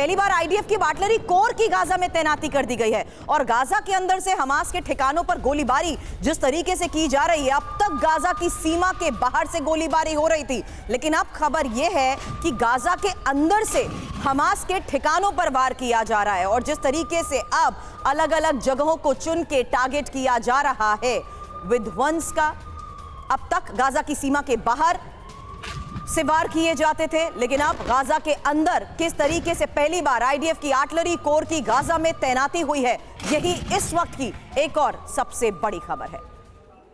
पहली बार आईडीएफ की artillery core की गाजा में तैनाती कर दी गई है और गाजा के अंदर से हमास के ठिकानों पर गोलीबारी जिस तरीके से की जा रही है, अब तक गाजा की सीमा के बाहर से गोलीबारी हो रही थी, लेकिन अब खबर यह है कि गाजा के अंदर से हमास के ठिकानों पर वार किया जा रहा है और जिस तरीके से अब अलग अलग जगहों को चुन के टारगेट किया जा रहा है विध्वंस का। अब तक गाजा की सीमा के बाहर से वार किए जाते थे, लेकिन अब गाजा के अंदर किस तरीके से पहली बार आईडीएफ की आर्टिलरी कोर की गाजा में तैनाती हुई है, यही इस वक्त की एक और सबसे बड़ी खबर है।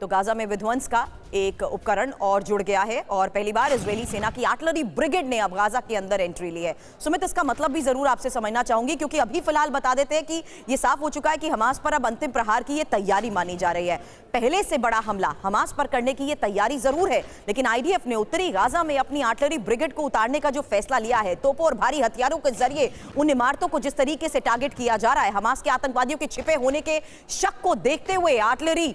तो गाजा में विध्वंस का एक उपकरण और जुड़ गया है और पहली बार इजरायली सेना की आर्टिलरी ब्रिगेड ने अब गाजा के अंदर एंट्री ली है। सुमित, इसका मतलब भी जरूर आपसे समझना चाहूंगी, क्योंकि अभी फिलहाल बता देते हैं कि यह साफ हो चुका है कि हमास पर अब अंतिम प्रहार की यह तैयारी मानी जा रही है। पहले से बड़ा हमला हमास पर करने की यह तैयारी जरूर है, लेकिन आईडीएफ ने उत्तरी गाजा में अपनी आर्टिलरी ब्रिगेड को उतारने का जो फैसला लिया है, तोपों और भारी हथियारों के जरिए उन इमारतों को जिस तरीके से टारगेट किया जा रहा है, हमास के आतंकवादियों के छिपे होने के शक को देखते हुए आर्टिलरी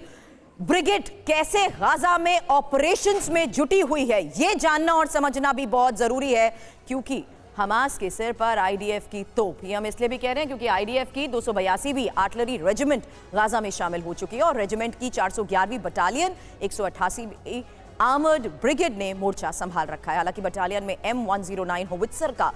ब्रिगेड कैसे गाजा में ऑपरेशंस में जुटी हुई है, यह जानना और समझना भी बहुत जरूरी है, क्योंकि हमास के सिर पर आईडीएफ की तोप, ये हम इसलिए भी कह रहे हैं क्योंकि आईडीएफ की 282वीं आर्टिलरी रेजिमेंट गाजा में शामिल हो चुकी है और रेजिमेंट की 411वीं बटालियन 188वीं आर्मर्ड ब्रिगेड ने मोर्चा संभाल रखा है। हालांकि बटालियन में M109 होवित्जर का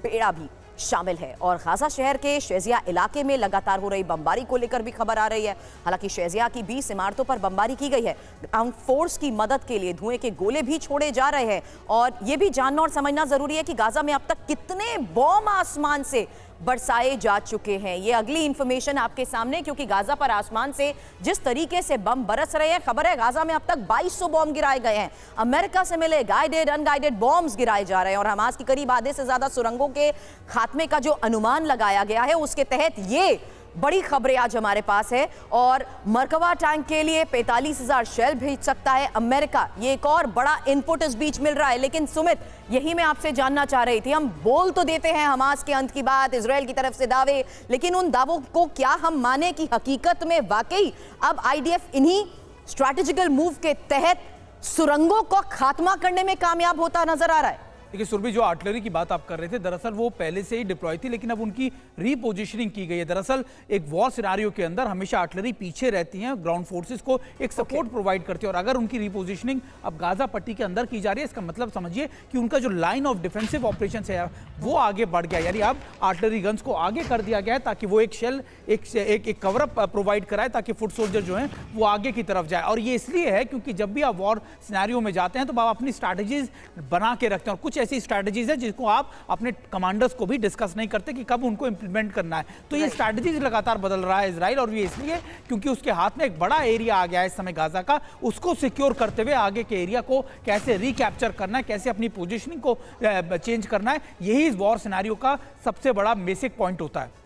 बेड़ा भी शामिल है और गाजा शहर के शेजिया इलाके में लगातार हो रही बमबारी को लेकर भी खबर आ रही है। हालांकि शेजिया की 20 इमारतों पर बमबारी की गई है। ग्राउंड फोर्स की मदद के लिए धुएं के गोले भी छोड़े जा रहे हैं और यह भी जानना और समझना जरूरी है कि गाजा में अब तक कितने बम आसमान से बरसाए जा चुके हैं। ये अगली इंफॉर्मेशन आपके सामने, क्योंकि गाजा पर आसमान से जिस तरीके से बम बरस रहे हैं, खबर है गाजा में अब तक 2200 बम गिराए गए हैं। अमेरिका से मिले गाइडेड अनगाइडेड बॉम्ब्स गिराए जा रहे हैं और हमास की करीब आधे से ज्यादा सुरंगों के खात्मे का जो अनुमान लगाया गया है, उसके तहत ये बड़ी खबरें आज हमारे पास है। और मरकवा टैंक के लिए 45,000 शेल भेज सकता है अमेरिका, ये एक और बड़ा इनपुट इस बीच मिल रहा है। लेकिन सुमित, यही मैं आपसे जानना चाह रही थी, हम बोल तो देते हैं हमास के अंत की बात, इजराइल की तरफ से दावे, लेकिन उन दावों को क्या हम माने कि हकीकत में वाकई अब आईडीएफ इन्हीं स्ट्रैटेजिकल मूव के तहत सुरंगों को खात्मा करने में कामयाब होता नजर आ रहा है? देखिए सुरभि, जो आर्टिलरी की बात आप कर रहे थे, दरअसल वो पहले से ही डिप्लॉय थी, लेकिन अब उनकी रीपोजिशनिंग की गई है। दरअसल एक वॉर सिनारियो के अंदर हमेशा आर्टिलरी पीछे रहती हैं, ग्राउंड फोर्सेस को एक सपोर्ट प्रोवाइड करती है और अगर उनकी रीपोजिशनिंग अब गाजा पट्टी के अंदर की जा रही है, इसका मतलब समझिए कि उनका जो लाइन ऑफ डिफेंसिव ऑपरेशन है वो आगे बढ़ गया। यानी अब आर्टिलरी गन्स को आगे कर दिया गया है ताकि वो एक शेल एक कवरअप प्रोवाइड कराए ताकि फुट सोल्जर जो है वो आगे की तरफ जाए। और ये इसलिए है क्योंकि जब भी आप वॉर सिनारियो में जाते हैं तो आप अपनी स्ट्रैटेजीज बना के रखते हैं और कुछ ऐसी स्ट्रैटेजीज है जिसको आप अपने कमांडर्स को भी डिस्कस नहीं करते कि कब उनको इंप्लीमेंट करना है। तो ये स्ट्रैटेजीज लगातार बदल रहा है इजराइल, और ये इसलिए क्योंकि उसके हाथ में एक बड़ा एरिया आ गया है इस समय गाजा का, उसको सिक्योर करते हुए आगे के एरिया को कैसे रिकैप्चर करना है, कैसे अपनी पोजीशनिंग को चेंज करना है, यही इस वॉर सिनेरियो का सबसे बड़ा बेसिक पॉइंट होता है।